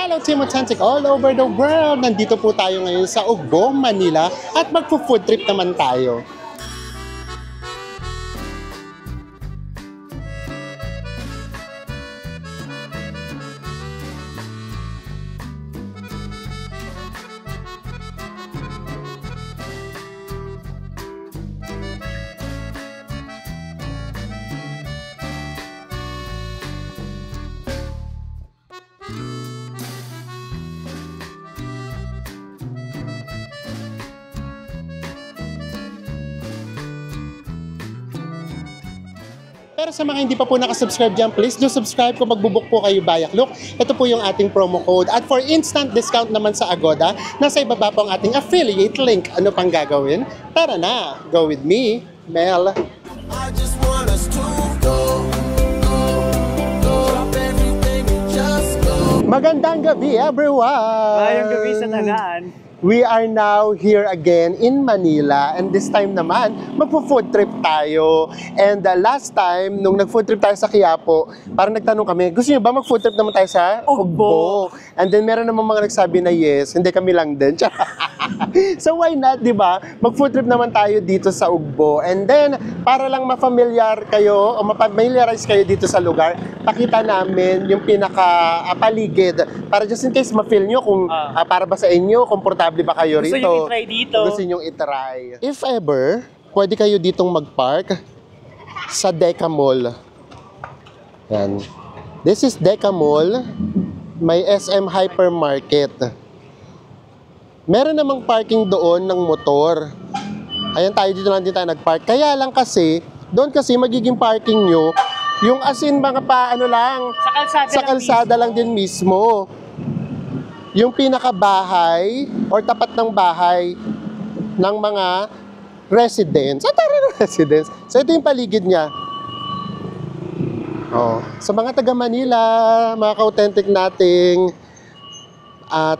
Hello Team Authentic all over the world! Nandito po tayo ngayon sa Ugbo, Manila at magpo-food trip naman tayo. Pero sa mga hindi pa po nakasubscribe dyan, please do subscribe kung magbubuk po kayo via Klook. Ito po yung ating promo code. At for instant discount naman sa Agoda, nasa ibaba po ang ating affiliate link. Ano pang gagawin? Tara na! Go with me, Mel. I just want us to go. Drop everything and just go. Magandang gabi, everyone! Mayang gabi sa tanan. We are now here again in Manila and this time naman, magpo-food trip tayo. And last time, nung nag-food trip tayo sa Quiapo, parang nagtanong kami, gusto niyo ba mag-food trip naman tayo sa Ugbo? And then meron naman mga nagsabi na yes, hindi kami lang din. So why not, di ba? Mag-food trip naman tayo dito sa Ugbo. And then, para lang ma-familiar kayo o ma-familiarize kayo dito sa lugar, pakita namin yung pinaka-paligid para just in case ma-feel nyo kung para ba sa inyo, komportable ba kayo Gusto rito. nyo i-try dito. Gusto nyo i-try. If ever, pwede kayo ditong mag-park sa Deca Mall. Yan. This is Deca Mall. May SM Hypermarket. Meron namang parking doon ng motor. Ayan, tayo dito lang din tayo nag-park. Kaya lang kasi, doon kasi magiging parking nyo, yung as in mga paano lang, Sa kalsada lang din mismo. Yung pinakabahay or tapat ng bahay ng mga residents. Residents. So ito yung paligid niya. Oh, sa mga taga Manila, mga ka-authentic nating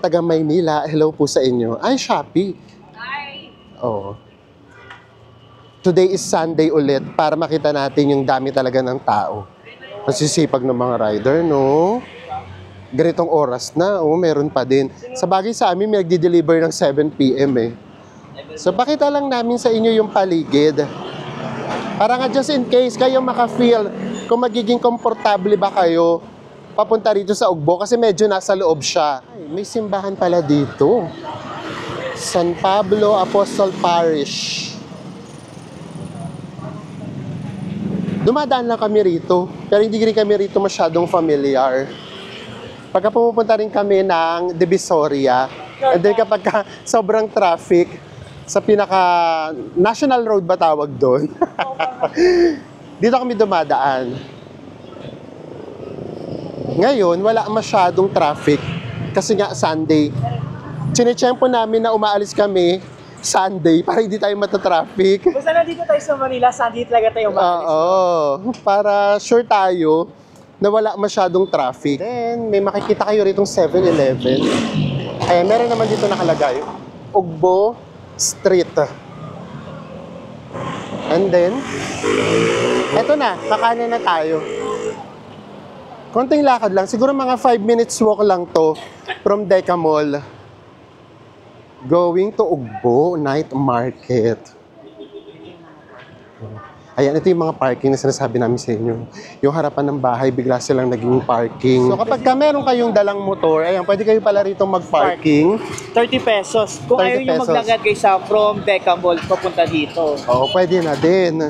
taga Maynila, hello po sa inyo. Ay, Shopee. Hi! Oh. Today is Sunday ulit para makita natin yung dami talaga ng tao. Masisipag ng mga rider, no? Ganitong oras na, meron pa din. Sa bagay sa amin, may nagdi-deliver ng 7 p.m. eh. So, pakita lang namin sa inyo yung paligid. Para nga just in case kayo maka-feel kung magiging komportable ba kayo papunta rito sa Ugbo kasi medyo nasa loob siya. Ay, may simbahan pala dito. San Pablo Apostol Parish. Dumadaan lang kami rito, pero hindi rin kami rito masyadong familiar. Pagka pumupunta rin kami ng Divisoria, and then kapag sobrang traffic, sa pinaka-national road ba tawag doon? Dito kami dumadaan. Ngayon, wala masyadong traffic kasi nga Sunday. Chinechempo namin na umaalis kami Sunday para hindi tayo matatraffic. Basta nandito tayo sa Manila, Sunday talaga tayo maalis. Oo, para sure tayo na wala masyadong traffic. Then, may makikita kayo rito 7-Eleven. Ay, meron naman dito nakalagay, Ugbo Street. And then, eto na, kakanan na tayo. Konting lakad lang, siguro mga 5 minutes walk lang to from Deca Mall. Going to Ugbo Night Market. Ayan, ito yung mga parking na sinasabi namin sa inyo. Yung harapan ng bahay, bigla silang naging parking. So kapag meron kayong dalang motor, ayan, pwede kayo pala rito mag-parking. 30 pesos. Kung 30 ayaw nyo pesos. maglagad kayo sa from Deca Mall, papunta dito. Oo, pwede na din.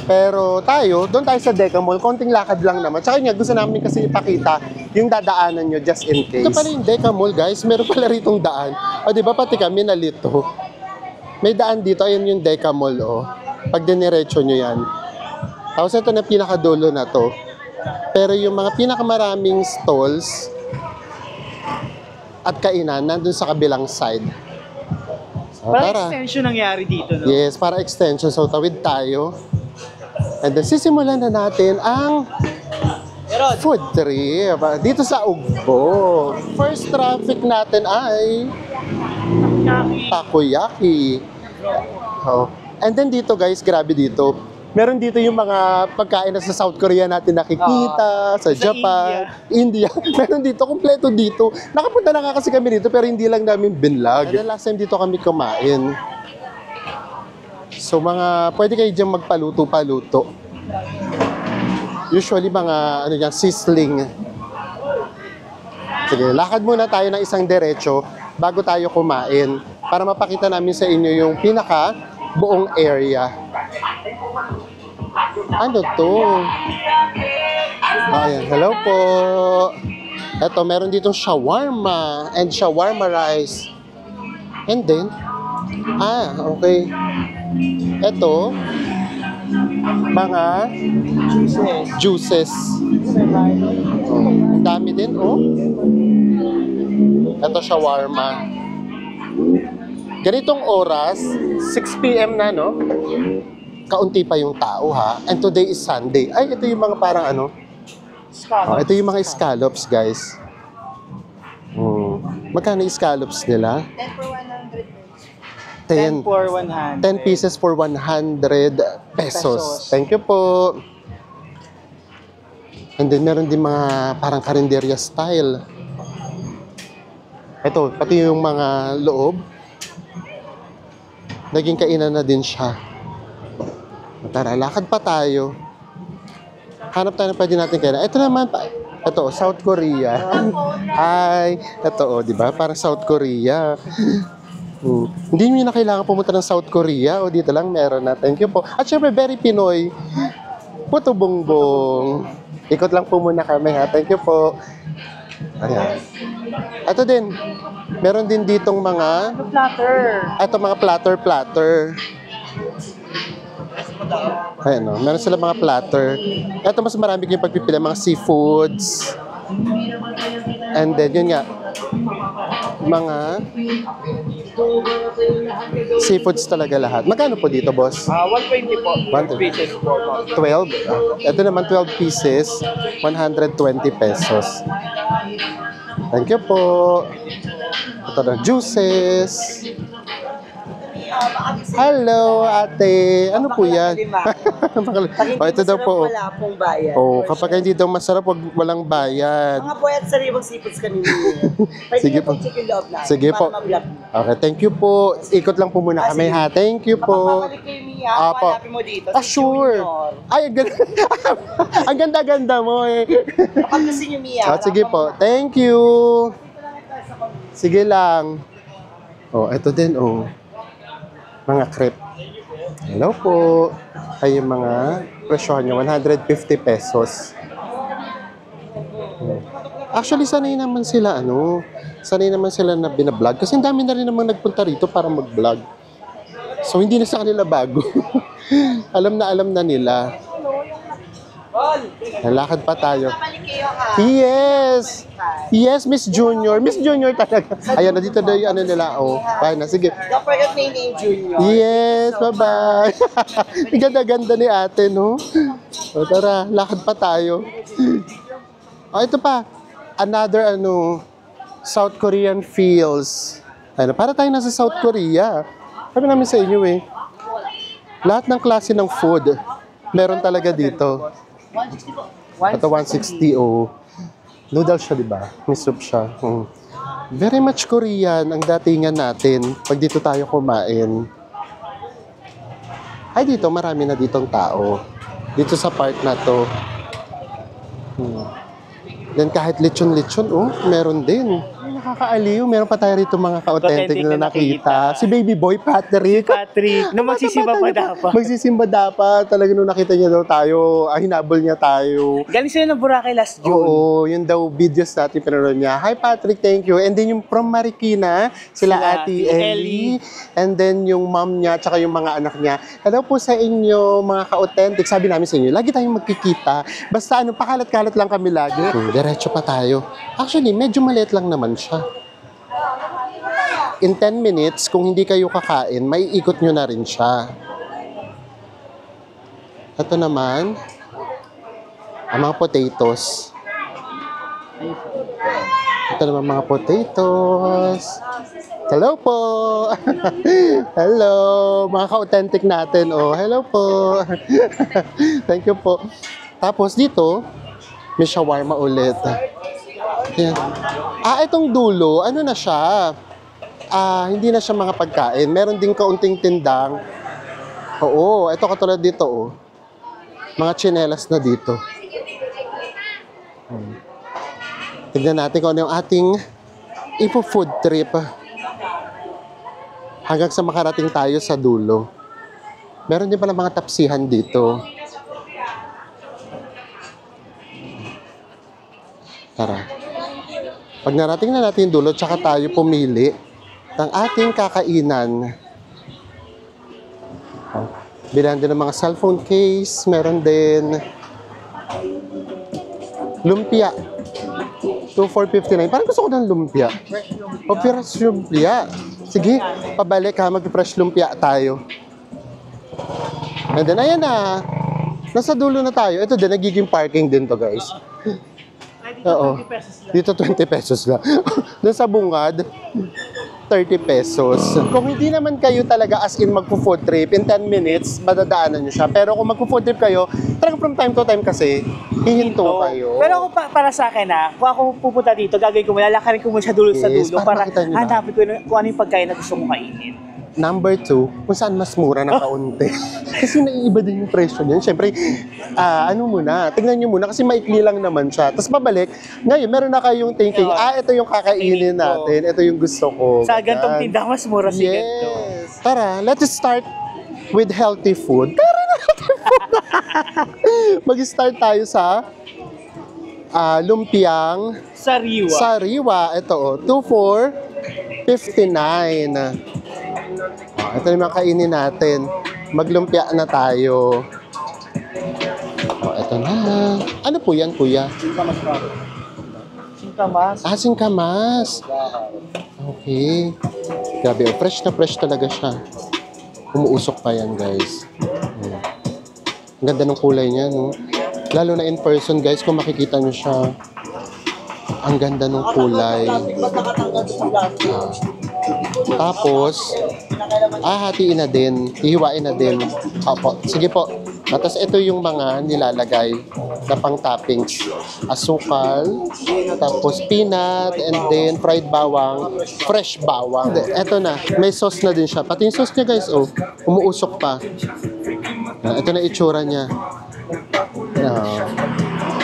Pero tayo, doon tayo sa Deca Mall, konting lakad lang naman. Tsaka nga, gusto namin kasi ipakita yung dadaanan nyo just in case. Ito pala yung Deca Mall, guys. Meron pala ritong daan. O, di ba, pati kami nalito. May daan dito. Ayun yung Deca Mall, oh. Pag diniretso nyo yan. Tapos ito na pinakadulo na to. Pero yung mga pinakamaraming stalls at kainan, nandun sa kabilang side. So, Parang tara. extension nangyari dito, no? Yes, para extension. So, tawid tayo. And then, sisimulan na natin ang food trip dito sa Ugbo. First traffic natin ay takoyaki. Oh. And then dito guys, grabe dito. Meron dito yung mga pagkain na sa South Korea natin nakikita, sa Japan, India. Meron dito, kompleto dito. Nakapunta na nga kasi kami dito pero hindi lang namin binlog. And last time dito kami kumain. So pwede kayo dyan magpaluto-paluto. Usually mga sizzling. Sige, lakad muna tayo ng isang diretso bago tayo kumain para mapakita namin sa inyo yung pinaka buong area. Ano to? Ayan, hello po. Ito, meron ditong shawarma and shawarma rice. And then, okay. Ito, mga juices. Ang dami din, oh. Ito, shawarma. Ganitong oras, 6 p.m. na, no? Kaunti pa yung tao, ha? And today is Sunday. Ay, ito yung mga parang ito yung mga scallops, guys. Magkano yung scallops nila? 10 for 100. 10 pieces for 100 pesos. Thank you po. And then meron din mga parang karinderya style. Ito, pati yung mga loob. Naging kainan na din siya. Tara, lakad pa tayo. Hanap tayo na pwede natin kainan. Ito naman, ito, South Korea. Hi! Ito, di ba? Parang South Korea. Hindi nyo na kailangan pumunta ng South Korea o dito lang meron na. Thank you po. At syempre, very Pinoy. Puto bongbong. Ikot lang po muna kami, ha. Thank you po. Ayan. Ito din. Meron din ditong mga... Platter. Ito, mga platter. Ayan, no? Meron sila mga platter. Ito, mas marami kayong pagpipila. Mga seafoods. And then, yun nga. Mga seafoods talaga lahat. Magkano po dito, boss? 120 po. 120. Pieces po. 12? Ito naman 12 pieces, 120 pesos. Thank you po. Ito na, juices. Hello, ate. Ano po yan? Ito daw po. Wala pong bayad. Kapag hindi daw masarap, walang bayad. Mga boy at sariwang seafoods kanina. Sige po. Sige po. Okay, thank you po. Ikot lang po muna kami, ha. Thank you po. Kapag kay Mia, Apo. hanapin mo dito. Sure. Ay, ang ganda-ganda mo eh. Kapag gusto niyo, Mia. Sige po. Thank you. Sige lang. Ito din, mga crepe. Hello po. Ay, yung mga presyohan nyo, 150 pesos. Actually, sanay naman sila, sanay naman sila na binablog. Kasi ang dami na rin namang nagpunta rito para mag-vlog. So, hindi na sa kanila bago. alam na nila. Nalakad pa tayo. Yes! Yes, Miss Junior. Miss Junior talaga. Ayan, na dito na yung nila. Kaya na. Sige. Don't forget my name, Junior. Yes, bye-bye. Ang ganda-ganda ni ate, no? Tara, lakad pa tayo. Ito pa. Another, South Korean feels. Para tayo nasa South Korea. Sabi namin sa inyo, lahat ng klase ng food, meron talaga dito. 160 po. Ito 160, noodles siya, di ba? May soup siya. Very much Korean ang datingan natin pag dito tayo kumain. Ay, dito, marami na ditong tao. Dito sa part na to. Then kahit lechon-lechon, meron din. Ay, nakakaaliw. Meron pa tayo rito mga ka-authentic na nakita. Si baby boy, Patrick. Nung magsisimba pa dapat. Magsisimba dapat. Talaga nung nakita niya daw tayo, hinabol niya tayo. Galing sila ng Boracay last June. Oo, yun daw videos natin pinanood niya. Hi Patrick, thank you. And then yung from Marikina, sila Ate Ellie. And then yung mom niya, tsaka yung mga anak niya. Hello po sa inyo, mga ka-authentic. Sabi namin sa inyo, lagi tayong magkikita. Basta pakalat-kalat lang kami lagi. Diretso pa tayo. Actually, medyo maliit lang naman siya. In 10 minutes, kung hindi kayo kakain, maiikot nyo na rin siya. Ito naman, ang mga potatoes. Ito naman mga potatoes. Hello po! Hello! Mga ka-authentic natin. Oh, hello po! Thank you po. Tapos dito, may shawarma ulit. Yan. Itong dulo, ano na siya? Hindi na siya mga pagkain. Meron din kaunting tindang. Oo, ito katulad dito, oh. Mga tsinelas na dito. Tignan natin kung ano yung ating ipo-food trip. Hanggang sa makarating tayo sa dulo. Meron din pala mga tapsihan dito. Tara. Pag narating na natin yung dulo, tsaka tayo pumili ng ating kakainan. Bilan din ng mga cellphone case. Meron din lumpia. 2,459. Parang gusto ko ng lumpia. O, fresh lumpia. Sige, pabalik ha. Mag-fresh lumpia tayo. And then, ayan na. Nasa dulo na tayo. Ito din, nagiging parking din to, guys. Oo. Dito 20 pesos lang. Doon sa bungad, 30 pesos. Kung hindi naman kayo talaga as in magpo-food trip, in 10 minutes, madadaanan nyo siya. Pero kung magpo-food trip kayo, talagang from time to time kasi, hihinto kayo. Pero kung para sa akin kung ako pupunta dito, gagawin ko, lalakarin ko muna siya dulo sa Yes, dulo para para makita nyo na. hanapin ko kung ano yung pagkain na gusto mong kainin. Number 2, kung saan mas mura na kaunti. Kasi naiiba din yung presyo niyan. Siyempre, ano muna, tingnan nyo muna kasi maikli lang naman siya. Tapos babalik, ngayon meron na kayong thinking, ito yung kakainin natin, ito yung gusto ko. Sa gantong tindahan, mas mura si ganito. Yes. Tara, let's start with healthy food. Tara na, healthy food. Mag-start tayo sa lumpiang Sariwa. sariwa. Ito, 2,459. Ito naman kainin natin. Maglumpia na tayo. Ito na. Ano po yan, kuya? Singkamas. Singkamas. Okay. Grabe, fresh na fresh talaga siya. Umuusok pa yan, guys. Ang ganda ng kulay niya, no? Lalo na in person, guys, kung makikita nyo siya. Ang ganda ng kulay. Tapos, hatiin na din. Ihiwain na din. Opo. Sige po. Tapos ito yung mga nilalagay na pang toppings. Asukal, tapos peanut, and then fried bawang, fresh bawang. Ito na. May sauce na din siya. Pati yung sauce niya, guys, oh, umuusok pa. Ito na itsura niya.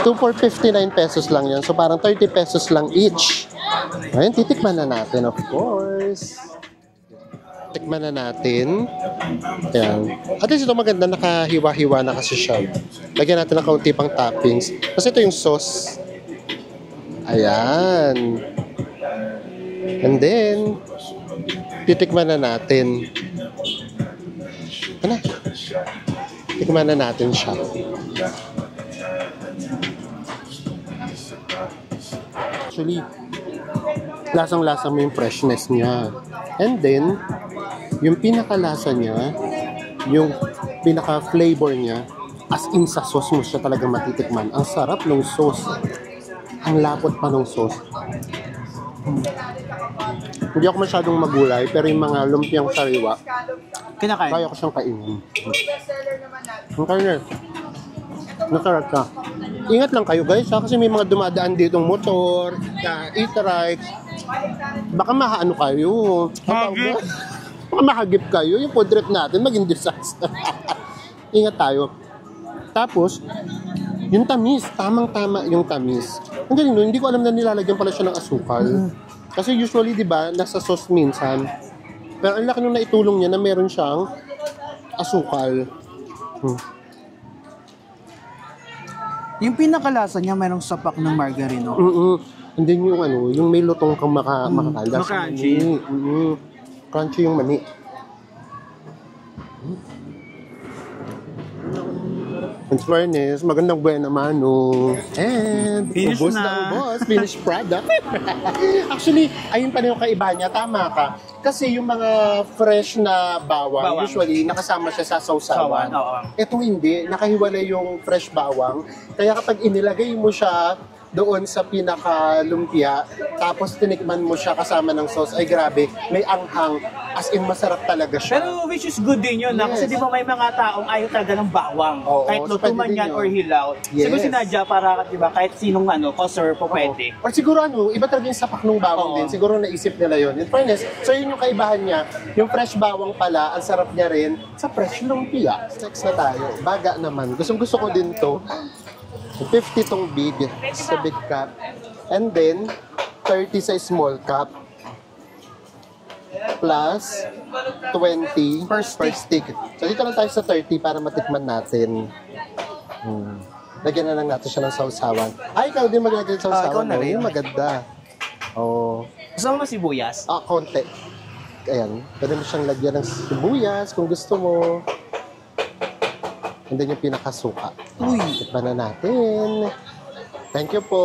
2,459 pesos lang yan. So parang 30 pesos lang each. Ayun, titikman na natin, of course. Tikman na natin. Ayan. At least ito maganda, nakahiwa-hiwa na kasi siya. Lagyan natin ng kaunti pang toppings. Kasi ito yung sauce. Ayan. And then, titikman na natin. Ito na. Tikman na natin siya. Actually, lasang-lasa mo yung freshness niya. And then, yung pinaka-lasa niya, yung pinaka-flavor niya, as in sa sauce mo siya talagang matitikman. Ang sarap ng sauce. Ang lapot pa ng sauce. Hindi ako masyadong magulay, pero yung mga lumpiang sariwa, Kinakain. kaya ko siyang kainin. Ang kanya. Nasarap ka. Ingat lang kayo, guys, ha? Kasi may mga dumadaan ditong motor, e-trike. Baka mahaano kayo. Baka mahagip kayo. Yung food trip natin, maging disaster. Ingat tayo. Tapos, yung tamis. Tamang-tama yung tamis. Ang galing nun, hindi ko alam na nilalagyan pala siya ng asukal. Kasi usually, di ba, nasa sauce minsan. Pero ang laki nung naitulong niya na meron siyang asukal. Yung pinakalasa niya, mayroong sapak ng margarine. And then yung ano, yung may lutong kang makakalas. Crunchy. Crunchy yung mani. In fairness, magandang buwan naman, no. And, Finish ubos na. ubos. Finished product. Actually, ayun pa rin yung kaiba niya. Tama ka. Kasi yung mga fresh na bawang. Usually, nakasama siya sa sausawan. Oo. Ito hindi. Nakahiwalay yung fresh bawang. Kaya kapag inilagay mo siya doon sa pinaka-lumpia, tapos tinikman mo siya kasama ng sauce, ay grabe, may anghang, as in masarap talaga siya. Pero which is good din yun, kasi Yes. di ba may mga taong ayaw talaga ng bawang. Oo, kahit so luto pwede man din yan yun. or hilaw. Yes. Siguro sinadya para, di ba, kahit sinong customer po pwede. Or siguro iba talaga yung sapak ng bawang Oo. din. Siguro naisip nila yun. In fairness, so yun yung kaibahan niya. Yung fresh bawang pala, ang sarap niya rin sa fresh lumpia. Next na tayo. Baga naman. Gusto ko din to. 50 tong big sa big cup. And then, 30 sa small cup. Plus 20 per stick. So dito lang tayo sa 30 para matikman natin. Lagyan na lang natin siya ng sausawan. Ay, ikaw din maglagay ng sausawan. ikaw na rin. Yung maganda. Oh. Gusto mo sibuyas? Konti. Ayan. Pwede mo siyang lagyan ng sibuyas kung gusto mo. And then yung pinakasuka. Uy. Tikman na natin. Thank you po.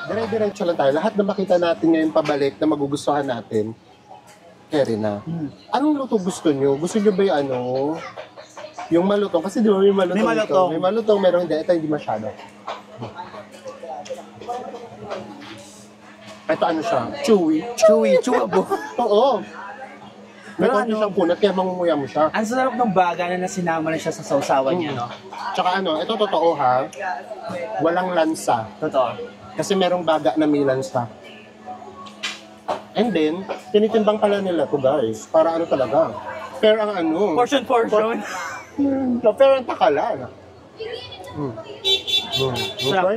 Dire-diretso lang tayo. Lahat na makita natin ngayon pabalik na magugustuhan natin. Keri na. Anong luto gusto nyo? Gusto nyo ba yung yung malutong? Kasi di ba may malutong? May malutong. Ito. May malutong, meron hindi. Ito hindi masyado. Ito ano siya? Chewy. Chewable. Oo. May Pero konti siyang punat, kaya mamumuya mo siya. Ang sarap ng baga na sinama na siya sa sausawan niya, no? Tsaka ito totoo ha, walang lansa. Totoo. Kasi merong baga na may lansa. And then, tinitimbang pala nila to guys. Para talaga. Pero ang Portion. Pero ang takalan. Sarap.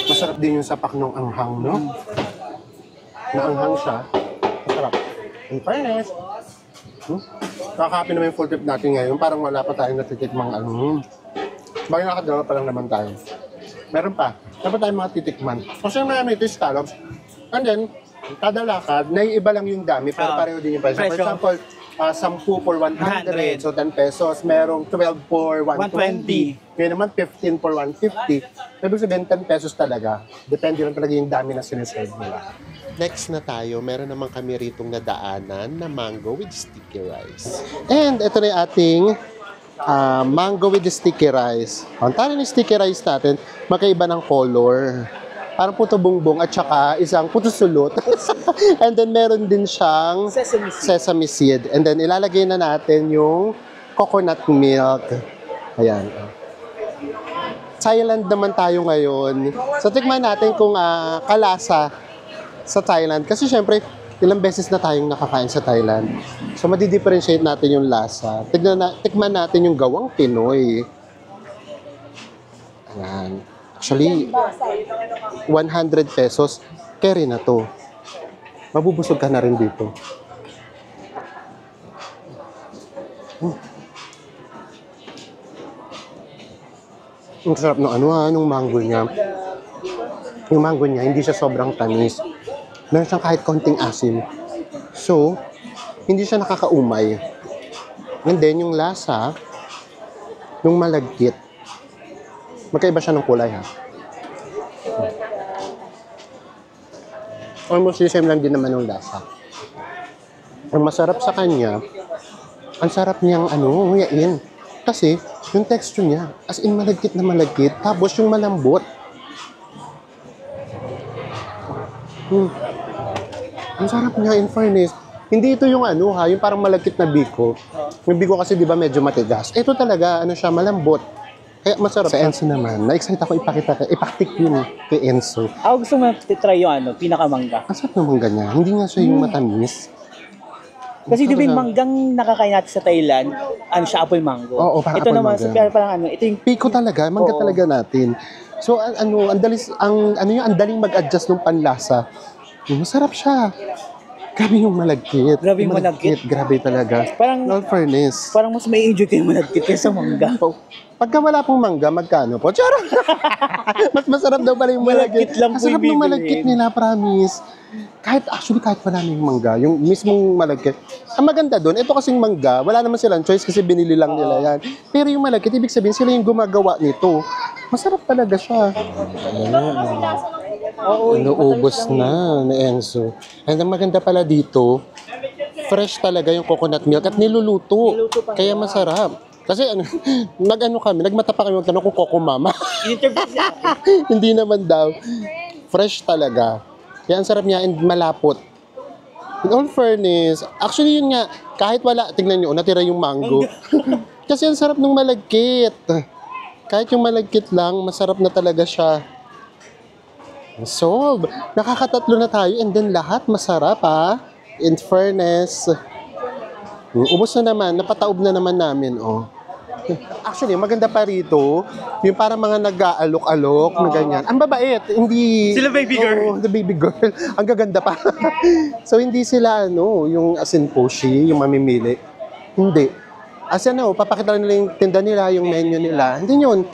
Masarap din yung sapak ng anghang, no? Naanghang siya. Masarap. In fairness. Kakapi naman yung full trip natin ngayon. Parang wala pa tayong natitikmang Bagay nakadalawa pa lang naman tayo. Meron pa. Dapat tayong mga titikman. Kasi marami ito yung scallops. And then, kada lakad, naiiba lang yung dami, pero pareho din yung price. For Presyo. example, 10 for 100, so 10 pesos. Merong 12 for 120. Kaya naman 15 for 150. Ibig sabihin, 10 pesos talaga. Depende lang talaga yung dami na siniserve nila. Next na tayo, meron naman kami ritong nadaanan na mango with sticky rice. And ito na yung ating mango with sticky rice. Ang tali ng sticky rice natin, magkaiba ng color. Parang puto bongbong at saka isang puto sulot. And then meron din siyang sesame seed. And then ilalagay na natin yung coconut milk. Ayan. Thailand naman tayo ngayon. So tikman natin kung kalasa sa Thailand. Kasi syempre, ilang beses na tayong nakakain sa Thailand. So madi-differentiate natin yung lasa. Tikman natin yung gawang Pinoy. Ayan. Actually, 100 pesos, carry na to. Mabubusog ka na rin dito. Ang sarap ng nung mango niya. Yung mango niya, hindi siya sobrang tamis. Meron siyang kahit konting asim. So, hindi siya nakakaumay. And then, yung lasa, yung malagkit, magkaiba siya ng kulay, ha? Almost the same lang din naman yung lasa. Ang masarap sa kanya, ang sarap niyang nguyain. Kasi, yung texture niya, as in malagkit na malagkit, tapos yung malambot. Ang sarap niya, in fairness. Hindi ito yung yung parang malagkit na biko. Yung biko kasi, di ba, medyo matigas. Ito talaga, siya, malambot. Kaya masarap. Sa Enzo naman, na-excite ako ipatik yun kay Enzo. Ako gusto mo try yung pinakamangga. Ang sarap naman ganyan. Hindi nga siya yung matamis. Kasi di ba yung manggang nakakain natin sa Thailand, siya apoy mango. Oo, parang ito apoy naman, mangga. so, parang ito yung Piko talaga, mangga Oo. talaga natin. So ang daling mag-adjust ng panlasa. Masarap siya. Grabe yung malagkit. Grabe yung malagkit. Grabe talaga. Parang- in all fairness. parang mas may enjoy kayo malagkit kaysa mangga. Pagka wala pong mangga, magkano po? Charot! Mas masarap daw pala yung malagkit. Malagkit lang po Masarap yung ng bibilhin. malagkit nila, promise. Kahit wala naming mangga, yung mismong malagkit. Ang maganda doon, ito kasing mangga, wala naman silang choice kasi binili lang nila yan. Pero yung malagkit, ibig sabihin sila yung gumagawa nito. Masarap talaga siya. Inuubos na ni Enzo. And ang maganda pala dito, fresh talaga yung coconut milk at niluluto. Kaya masarap. Kasi ano, nagmata pa kami magtanong kung Coco Mama. In-interview siya. Hindi naman daw. Fresh talaga. Kaya ang sarap niya and malapot. In all fairness, actually yun nga, kahit wala, tignan nyo, natira yung mango. Kasi ang sarap ng malagkit. Kahit yung malagkit lang, masarap na talaga siya. So, nakakatatlo na tayo and then lahat masarap ha. In fairness. Ubos na naman, napataob na naman namin, oh. Actually, maganda pa rito, yung parang mga nag-aalok-alok na ganyan. Ang babait, hindi... Sila baby girl. Oo, the baby girl. Ang gaganda pa. So, hindi sila, yung as in pushy, yung mamimili. Hindi. As in, papakita nila yung tinda nila, yung menu nila. Hindi yun.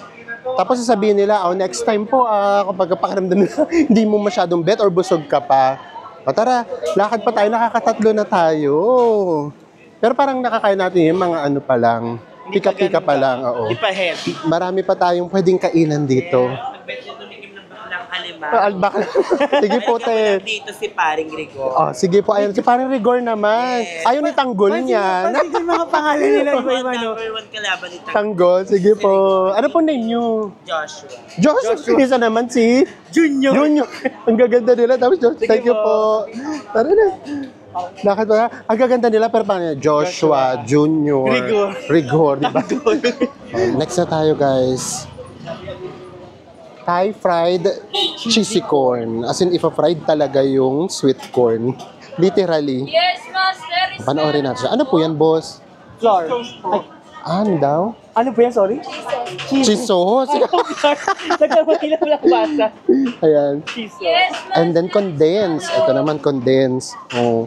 Tapos sasabihin nila, next time po, kapag pakiramdam nila, hindi mo masyadong bet or busog ka pa. O tara, lakad pa tayo, nakakatatlo na tayo. Pero parang nakakain natin yung mga ano pa lang. Pika-pika pa lang, oo. Di pa heavy. Marami pa tayong pwedeng kainan dito. Nagbet siya tumikim ng baklang alimang. Albak. Sige po, te. Dito si Paring Rigo. Oh, sige po, ayun. Si parang Rigor naman. Ayaw ni Tanggol niya. Pansin ko yung mga pangalan nila iba-iba, no? Number 1 kalaban ni Tanggol, sige po. Ano po name nyo? Joshua. Joshua. Isa naman si Junior. Junior. Ang gaganda nila. Tapos, thank you po. Tara na. Nakit ba? Ang gaganda nila, pero paano yun? Joshua, Junior, Rigor, di ba? Next na tayo, guys. Thai fried cheesy corn. As in, fried talaga yung sweet corn. Literally. Yes, master. Panoorin natin siya. Ano po yan, boss? Floor. Ay, Ano daw? ano po yan, sorry? Cheese sauce. Nagkamali lang lang basa. Ayan. Yes, And then condense. Ito naman condense. Oh.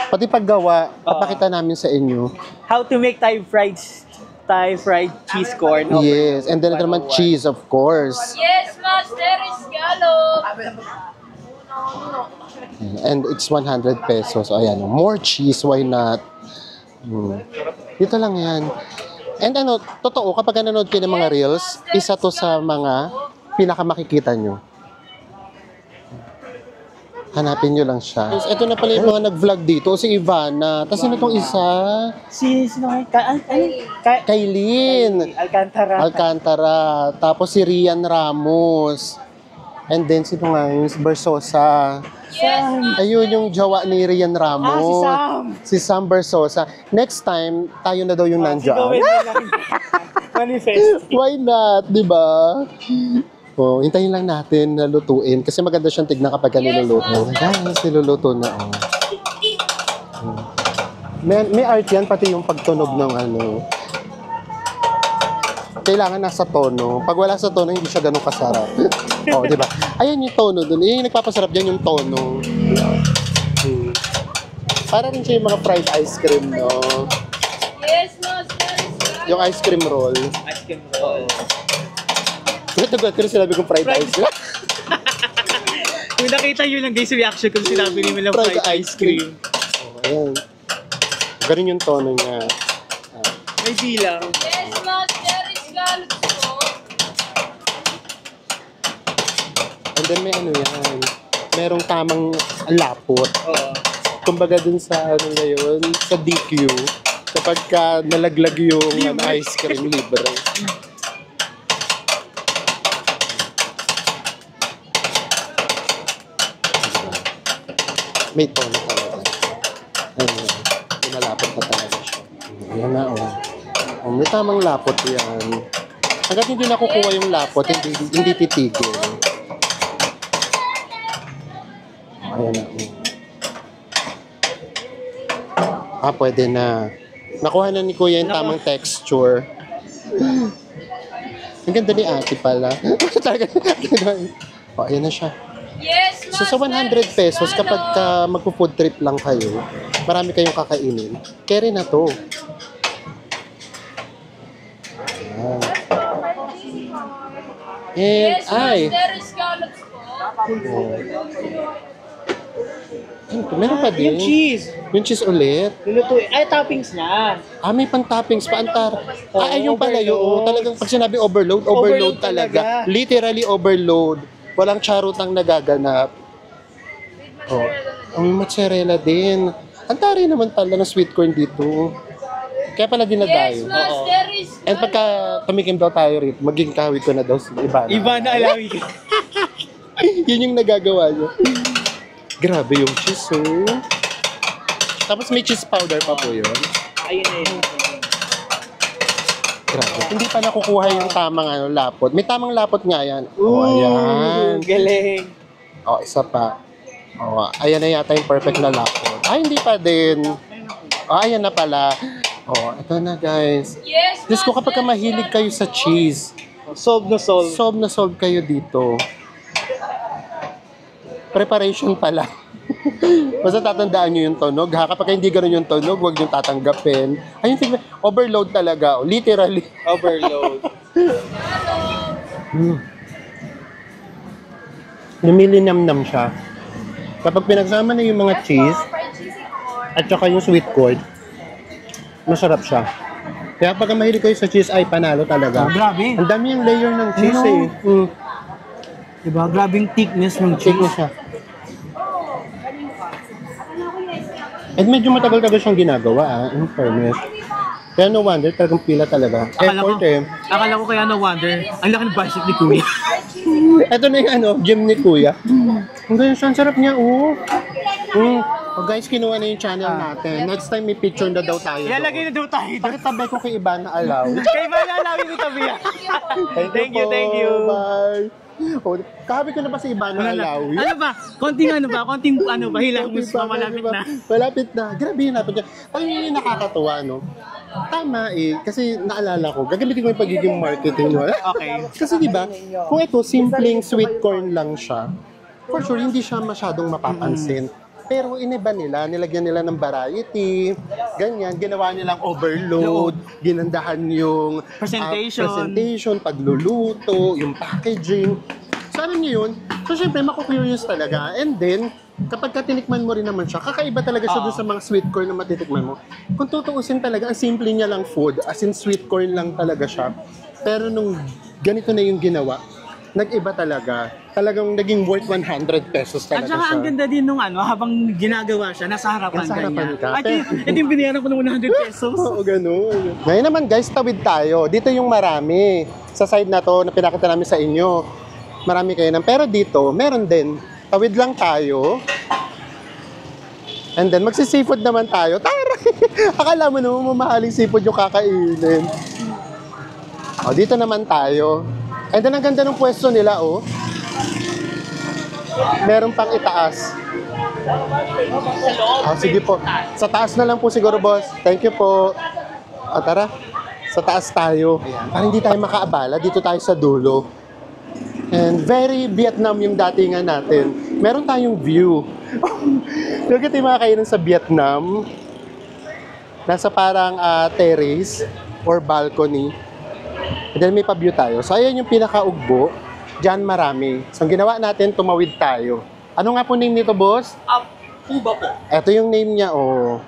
Pati paggawa, papakita namin sa inyo. How to make Thai fried cheese corn. Yes. And then ito naman cheese, of course. yes, master. Scallop. And it's 100 pesos. Ayan. More cheese, why not? Dito lang yan. And ano, totoo, kapag nanonood kayo ng mga reels, isa to sa mga pinakamakikita nyo. Hanapin nyo lang siya. Ito na pala yung mga nag-vlog dito. Si Ivana. Tapos sino itong isa? Sino nga? Kailin Alcantara. Alcantara. Tapos si Rian Ramos. And then sino nga yung Bersosa. Ayun yung jowa ni Rian Ramos. Si Sam. Si Sam Bersosa. Next time, tayo na daw yung nandiyan. Manifest. Why not? Diba? Oh, hintayin lang natin na lutuin. Kasi maganda siyang tignan kapag niluluto. Guys, niluluto na. Oh. May art yan, pati yung pagtunog ng ano. Kailangan nasa tono. Pag wala sa tono, hindi siya ganun kasarap. Oh, di ba? Ayan yung tono dun. Yung nagpapasarap dyan yung tono. Para rin siya yung mga fried ice cream, no? Yes, master. Scallop. Yung ice cream roll. Ice cream roll. Nagulat ko rin sinabi kong fried ice cream. Kung nakita nyo lang guys, reaction kung sinabi nila fried ice cream. Oh, ayan. Ganun yung tono niya. May bilang. Yes, master. Scallop po. And then may ano yan. Merong tamang lapot. Oo. Kumbaga dun sa ano ngayon, sa DQ, kapag ka nalaglag yung ice cream libre. May tono talaga. Ayun, malapot na talaga siya. Ayan na, oh. Oh, may tamang lapot yan. Hanggat hindi nakukuha yung lapot, hindi titigil. Ayan na, oh. Pwede na. Nakuha na ni Kuya yung tamang texture. Ang ganda ni ate pala. Talaga. Oh, ayan na siya. Yes, So sa 100 pesos, kapag magpo-food trip lang kayo, marami kayong kakainin, carry na to. Ayan. And, Yes, ay, master. Scallop po. meron pa din. Yung cheese. Yung cheese ulit. Lulutuin. Ay, toppings na. May pang-toppings pa. Antar. Oo, Yung pala yun. overload. Talagang pag sinabi overload, Overload talaga. talaga. Literally overload. Walang charutang nagaganap. Ang mozzarella din. Ang tari naman pala ng sweet corn dito. Kaya pala Yes, dinadayo. Master is And pagka tumikim daw tayo rito, magiging kahawig ko na daw si Ivana. Iba na alawi ka. Yun yung nagagawa niyo. Grabe yung cheese, oh. Tapos may cheese powder pa po yun. Ayun na yun. Grabe. Hindi pa nakukuha yung tamang lapot. May tamang lapot nga yan. Oh, ayan. Galing. Oh, isa pa. Oh, ayan na yata yung perfect na lapot. Ay, hindi pa din. Oh, ayan na pala. Oh, ito na guys. Yes, Diyos ko, kapag ka mahilig kayo sa cheese, Solve na solve. solve na solve kayo dito. Preparation pala. Basta tatandaan nyo yung tunog, ha? Kapag hindi ganun yung tunog, huwag nyo tatanggapin. Ayun, tignan. Overload talaga. Oh. Literally. Overload. Lumilinamnam siya. Kapag pinagsama na yung mga cheese, at saka yung sweet corn, masarap siya. Kaya pag mahilig kayo sa cheese, ay panalo talaga. Grabe. Ang dami yung layer ng cheese Ano? eh. Diba? Grabing thickness ng Check cheese. mo siya. And medyo matagal-tagal siyang ginagawa in fairness. Kaya no wonder, talagang pila talaga. Effort eh. Akala ko kaya no wonder, ang laki ng budget ni Kuya. Ito na yung gym ni Kuya. Ang ganyan siya, ang sarap niya, oh. Oh guys, kinuha na yung channel natin. Next time may picture na daw tayo. Ilalagay na daw tayo. Bakit tabay ko kay Ivana Alaw? Kay Ivana alawi ni Tabia. Thank you, thank you. Bye. Oh, kahabi ko na ba si Ivana Alawi? Ano ba? Konting hilamos pa malapit na. Malapit na. Grabe yun natin. Ay, yun yung nakakatuwa, no? Tama eh. Kasi naalala ko, gagamitin ko yung pagiging marketing mo. Okay. Kasi di ba, kung ito, simpleng sweet corn lang siya, for sure, hindi siya masyadong mapapansin. Pero iniba nila, nilagyan nila ng variety, ganyan, ginawa nilang overload, ginandahan yung presentation, pagluluto, yung packaging. So, alam niyo yun? So, syempre, maku-curious talaga. And then, kapag tinikman mo rin naman siya, kakaiba talaga siya doon sa mga sweet corn na matitikman mo. Kung tutuusin talaga, ang simple niya lang food, as in sweet corn lang talaga siya. Pero nung ganito na yung ginawa, nag-iba talaga. Talagang naging worth 100 pesos At talaga saka siya. ang ganda din nung habang ginagawa siya, nasa harapan Nasa harapan niya. ka. At ito yung binayaran ko ng 100 pesos. Oo, ganun. Ngayon naman guys, tawid tayo. Dito yung marami. Sa side na to, na pinakita namin sa inyo, marami kayo ng. Pero dito, meron din. Tawid lang tayo. And then, magsi-seafood naman tayo. Tara! Akala mo naman mamahaling seafood yung kakainin. O, dito naman tayo. And then, ang ganda ng pwesto nila, oh. Meron pang itaas. Sige po. Sa taas na lang po siguro, boss. Thank you po. Tara. Sa taas tayo. Para hindi tayo makaabala. Dito tayo sa dulo. And very Vietnam yung datingan natin. Meron tayong view. Look at yung mga kainan sa Vietnam. Nasa parang terrace or balcony. And then may pa-view tayo. So ayan yung pinaka-ugbo. Diyan marami. So ang ginawa natin, tumawid tayo. Ano nga po name nito, boss? Puba po. Ito yung name niya, oh.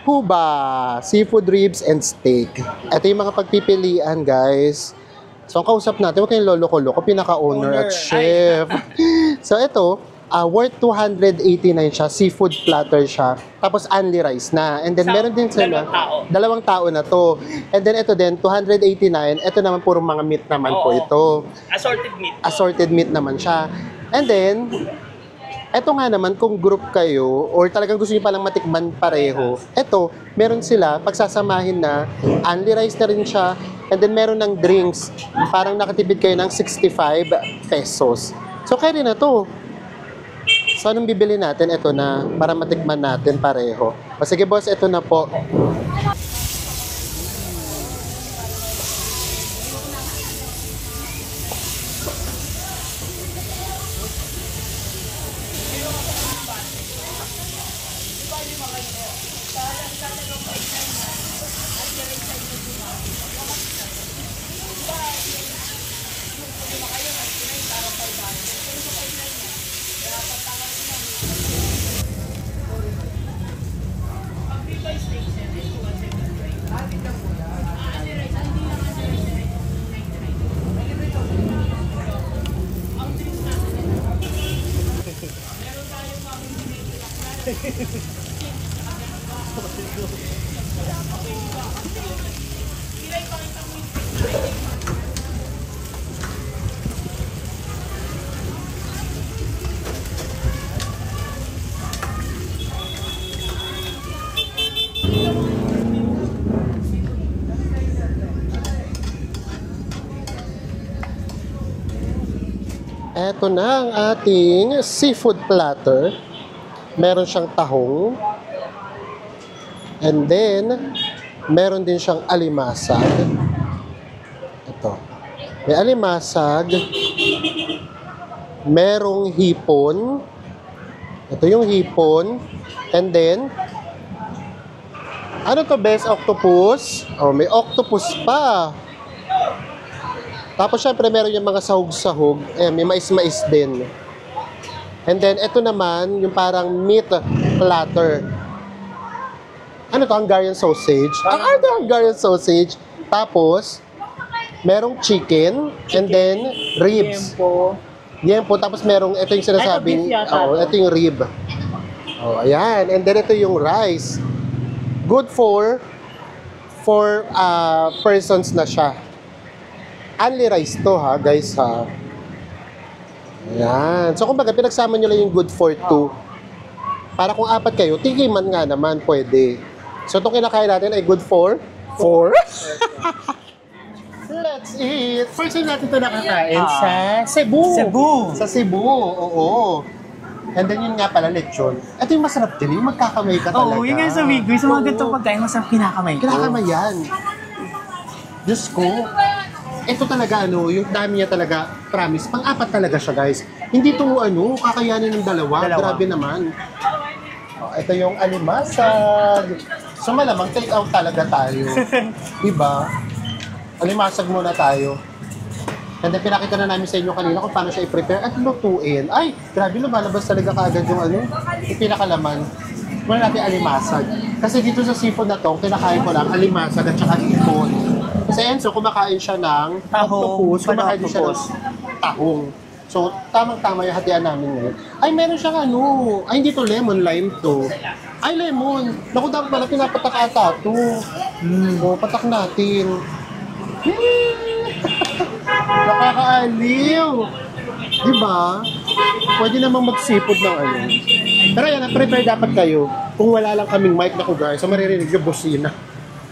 Huba, seafood ribs and steak. Ito yung mga pagpipilian, guys. So ang kausap natin, huwag kayong lolo-lolo, pinaka-owner at chef. So ito, worth 289 siya, seafood platter siya. Tapos only rice na. And then meron din sila, dalawang tao na to. And then ito din, 289. Ito naman puro mga meat naman po ito. Assorted meat. Assorted meat naman siya. And then, eto nga naman, kung group kayo, or talagang gusto niyo palang matikman pareho, eto, meron sila, pagsasamahin na, only rice na rin siya, and then meron ng drinks, parang nakatipid kayo ng 65 pesos. So, kaya rin na to. So, anong bibili natin? Ito na, para matikman natin pareho. O sige boss, ito na po. Eto na ang ating seafood platter. Meron siyang tahong. And then, meron din siyang alimasag. Ito. May alimasag. Merong hipon. Ito yung hipon. And then, ano to, best? Octopus? Oh, may octopus pa. Tapos syempre meron yung mga sahog-sahog, may mais-mais din. And then ito naman yung parang meat platter. Ano to, Hungarian sausage? Hungarian sausage. Tapos merong chicken and then ribs. Yempo. Tapos merong ito yung sinasabing, Ito, beef yata. ito yung rib. Oh, ayan. And then ito yung rice. Good for persons na siya. Only rice to ha, guys ha. Ayan. So kumbaga, pinagsama nyo lang yung good for two. Para kung apat kayo, tikiman nga naman, pwede. So itong kinakain natin ay good for four. Let's eat! First time natin ito nakakain sa Cebu. Sa Cebu, oo. And then yun nga pala, lechon. Ito yung masarap din, yung magkakamay ka talaga. Oo, yun nga sa week. Sa mga ganitong pagkain, masarap kinakamay ko. Kinakamay yan. Diyos ko. Ito talaga, yung dami niya talaga, promise, pang-apat talaga siya, guys. Hindi ito, kakayanin ng dalawa. Grabe naman. Oh, ito yung alimasag. So, malamang take out talaga tayo. Diba? Alimasag muna tayo. And then, pinakita na namin sa inyo kanina kung paano siya i-prepare at lutuin. Ay, grabe, lumalabas talaga kaagad yung yung pinakalaman. Muna natin alimasag. Kasi dito sa seafood na to, kinakain ko lang alimasag at saka ipon. Sa Enzo, kumakain siya ng octopus, kumakain din siya ng tahong. So, tamang-tama yung hatian namin ngayon. Ay, meron siyang ay hindi to lemon, lime to. Ay, lemon. Naku, dapat pala pinapatak ata to. O, patak natin. Nakakaaliw. Diba? Pwede namang mag-seafood ng Pero yan, prepare dapat kayo. Kung wala lang kaming mic na guys, so maririnig yung busina.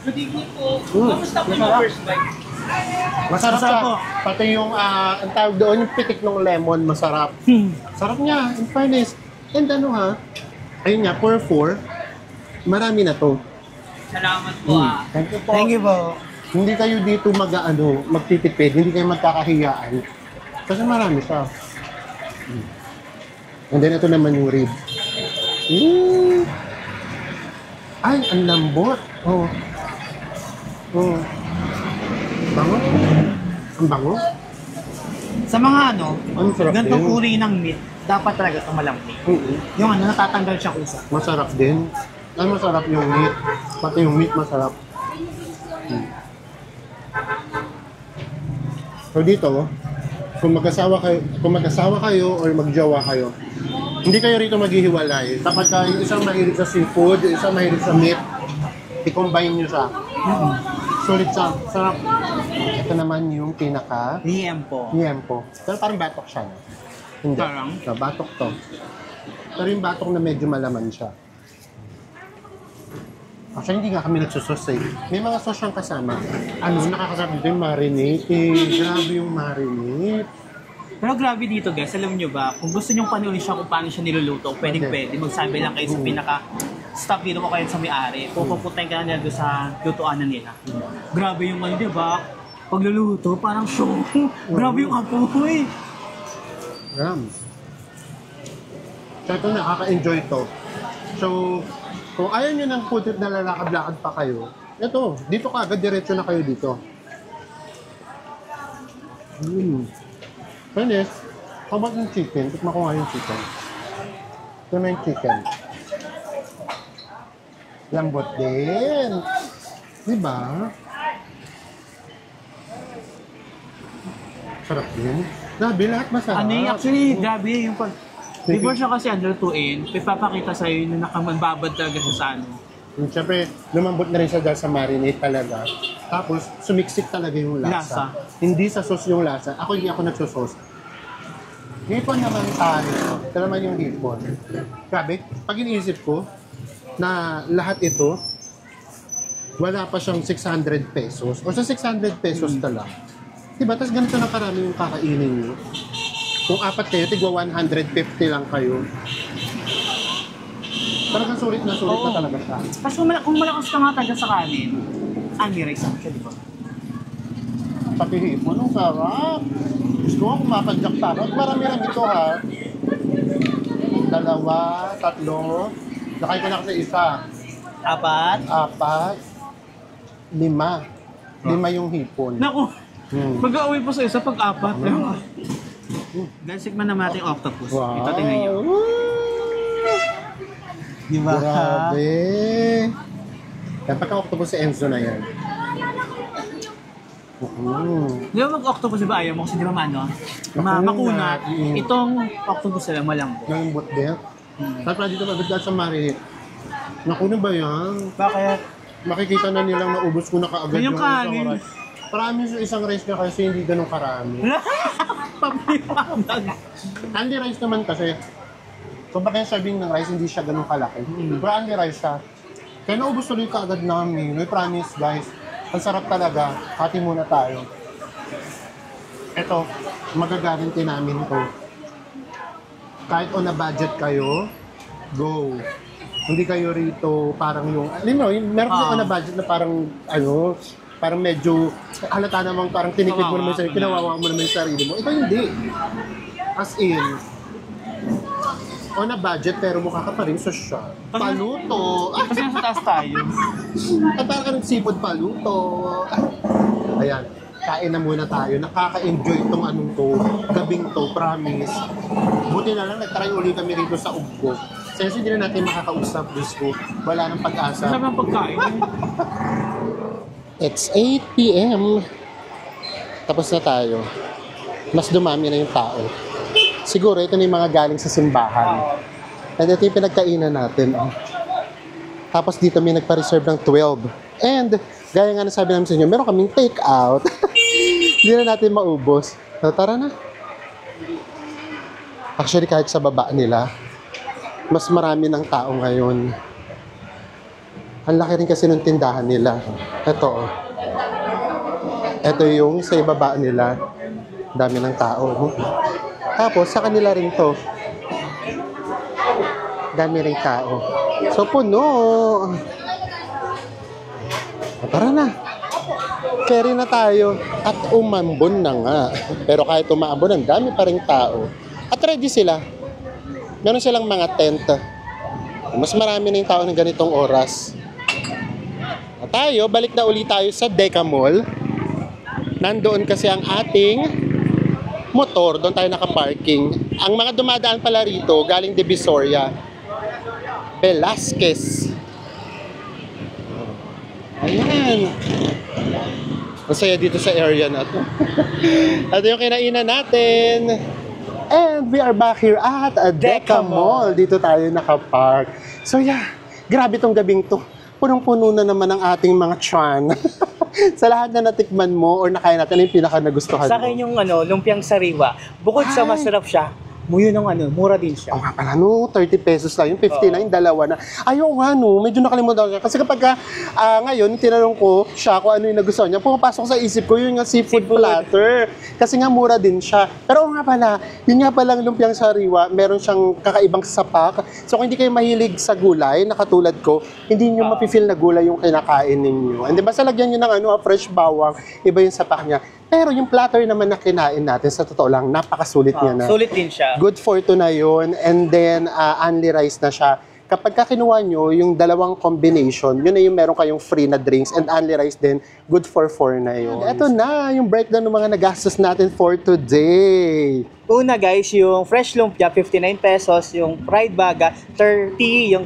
Good evening po. Kamusta po yung first bite? Masarap siya. Pati yung, ang tawag doon, yung pitik ng lemon, masarap. Sarap niya, in fairness. And ayun nga, for 4, marami na to. Salamat po Thank you po. Thank you po. Hindi kayo dito magtitipid, hindi kayo magkakahiyaan. Kasi marami siya. And then ito naman yung rib. Ay, ang lambot. Oh. Bango. Ang bango. Sa mga Ang sarap ganitong din. uri ng meat, dapat talaga ito malamig. Yung natatanggal siya kusa. Masarap din. Ay, masarap yung meat. Pati yung meat masarap. So dito, kung mag-asawa kayo or magjowa kayo, hindi kayo rito maghihiwalay. Dapat yung isang mahilig sa seafood, yung isang mahilig sa meat, i-combine nyo siya. Sulit siya. Sarap. Ito naman yung pinaka Liempo. Yempo. Pero parang batok siya. No? Hindi. Parang? So, batok to. Pero yung batok na medyo malaman siya. Actually, hindi nga kami nagsusos eh. May mga sauce siyang kasama. Nakakasarap dito yung marinate eh. Grabe yung marinate. Pero grabe dito guys, alam nyo ba, kung gusto nyong panunin siya kung paano siya niluluto, pwede. Magsabi lang kayo sa pinaka-stop dito ko kayo sa may-ari. Pupuntahin ka na nila doon sa lutuanan nila. Grabe yung di ba? Pagluluto, parang show. Grabe yung apoy. So ito, nakaka-enjoy to. So, kung ayaw nyo ng food trip na lalakad-lakad pa kayo, ito, dito ka agad, diretso na kayo dito. Fairness, how about yung chicken? Tikman ko nga yung chicken. Ito na yung chicken. Lambot din. Diba? Sarap din. Grabe, lahat masarap. Actually, grabe yung before siya kasi lutuin, ipapakita sa'yo na nakamagbabad talaga siya sa Siyempre, lumambot na rin siya dahil sa marinade talaga. Tapos, sumiksik talaga yung lasa. Hindi sa sauce yung lasa. Ako hindi ako nagsusauce. Hipon naman tayo. Ito naman yung hipon. Grabe, pag iniisip ko na lahat ito, wala pa siyang 600 pesos. O sa 600 pesos na lang. Diba? Tapos ganito na karami yung kakainin nyo. Kung apat kayo, tigwa 150 lang kayo. Talagang sulit na talaga siya. Kasi kung malakas ka nga talaga sa kanin, unli-rice lang siya, di ba? Pati hipon, ang sarap. Gusto ko kumapadyak pa. Marami-rami ito ha. 2, 3. Nakay ko na kasi isa. 4. 4, 5. 5 yung hipon. Naku, Hmm. mag-aaway pa sa isa pag-4. Guys, sigman naman natin yung octopus. Wow. Ito, tingnan nyo. Di ba? Grabe. Kaya pagka-octopus si Enzo na yan. Di ba mag-octopus, di ba ayaw mo? Kasi di ba Makunat. makunat. Itong octopus lang, malambot. Nalambot din. Tapos dito mabigla sa marinade. Naku na ba yan? Bakit? Makikita na nilang naubos ko na kaagad Yung isang kanin. rice. Promise yung isang rice na kasi hindi ganun karami. Pabibagdag. Only rice naman kasi. Kung baka yung serving ng rice, hindi siya ganun kalaki. Pero only rice siya. Kaya naubos tuloy kaagad namin. I promise guys, ang sarap talaga. Hati muna tayo. Ito, magagaranti namin to. Kahit on a budget kayo, go. Hindi kayo rito parang yung, meron kasi on a budget na parang, parang medyo halata namang parang tinikid mo naman yung sarili, pinawawa mo naman yung sarili mo. Ito hindi. As in, on a budget pero mukha ka pa rin sa siya. Paluto. Kasi nasa taas tayo. At parang ka ng seafood paluto. Ayan. Kain na muna tayo. Nakaka-enjoy itong anong to. Gabing to, promise. Buti na lang, nag-try uli kami rito sa Ugbo. Kasi hindi na natin makakausap, Diyos ko. Wala nang pag-asa. Sabi ang pagkain. It's 8 p.m. Tapos na tayo. Mas dumami na yung tao. Siguro ito na yung mga galing sa simbahan. And ito yung pinagkainan natin. Tapos dito may nagpa-reserve ng 12. And gaya nga na sabi namin sa inyo, meron kaming take out. Hindi na natin maubos. So, tara na. Actually kahit sa baba nila, mas marami ng tao ngayon. Ang laki rin kasi ng tindahan nila. Ito. Ito yung sa ibaba nila. Dami ng tao. Tapos sa kanila rin to. Dami rin tao. So puno. Tara na. Carry na tayo. At umambon na nga. Pero kahit umambon, ang dami pa rin tao. At ready sila. Meron silang mga tent. Mas marami na yung tao ng ganitong oras. At tayo, balik na uli tayo sa Deca Mall. Nandoon kasi ang ating motor. Doon tayo nakaparking. Ang mga dumadaan pala rito, galing Divisoria. Velasquez. Ayan. Masaya dito sa area na to. Ito yung kinainan natin. And we are back here at Deca Mall. Dito tayo nakapark. So yeah, grabe tong gabing to. Punong-puno na naman ang ating mga tiyan. Sa lahat na natikman mo or nakain natin, ano yung pinaka-nagustuhan mo? Sa akin yung lumpiang sariwa. Bukod sa masarap siya, yun ang mura din siya. Oo nga pala, 30 pesos lang. Yung 59, dalawa na. Ayaw nga, Medyo nakalimutan ko. Kasi kapag ngayon, tinanong ko siya kung ano yung nagustuhan niya, pumapasok sa isip ko yung seafood platter. Kasi nga mura din siya. Pero nga pala, yun nga palang lumpiang sariwa, meron siyang kakaibang sapak. So kung hindi kayo mahilig sa gulay, na katulad ko, hindi nyo mapifeel na gulay yung kinakain ninyo. And basta lagyan nyo ng fresh bawang, iba yung sapak niya. Pero yung platter naman na kinain natin, sa totoo lang, napakasulit niya na. Sulit din siya. Good for 2 na yun. And then, only rice na siya. Kapag kinuha nyo yung dalawang combination, yun na yung meron kayong free na drinks and only rice din, good for 4 na yun. Ito na, yung breakdown ng mga nagastos natin for today. Una guys, yung fresh lumpia, 59 pesos. Yung fried baga, 30.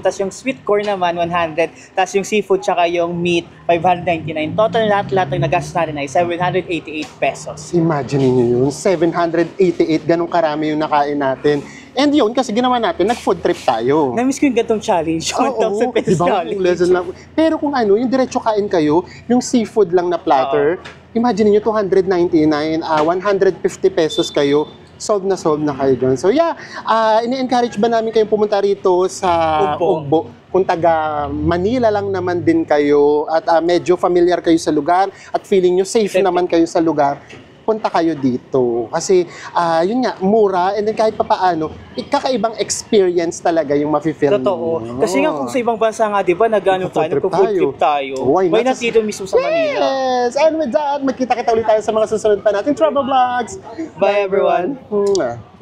Tas yung sweet corn naman, 100. Tas yung seafood tsaka yung meat, 599. Total lahat ng nagastos natin ay 788 pesos. Imagine niyo yun, 788, ganong karami yung nakain natin. And yun, kasi ginawa natin, nag-food trip tayo. Na-miss ko yung gantong challenge. 1,000 pesos diba? challenge. Lesson lang. Pero kung ano, yung diretso kain kayo, yung seafood lang na platter, imagine niyo 299, 150 pesos kayo, solve na kayo dyan. So yeah, ini-encourage ba namin kayong pumunta rito sa Ugbo? Kung taga Manila lang naman din kayo at medyo familiar kayo sa lugar at feeling nyo safe naman kayo sa lugar, punta kayo dito. Kasi, yun nga, mura, and then kahit papaano, kakaibang experience talaga yung mafe-feel Totoo. mo. Kasi nga kung sa ibang bansa nga, di ba, nag-food trip tayo. Why not? not dito mismo sa Manila? Yes! And with that, magkita-kita ulit tayo sa mga susunod pa nating travel vlogs. Bye, everyone. Mwah.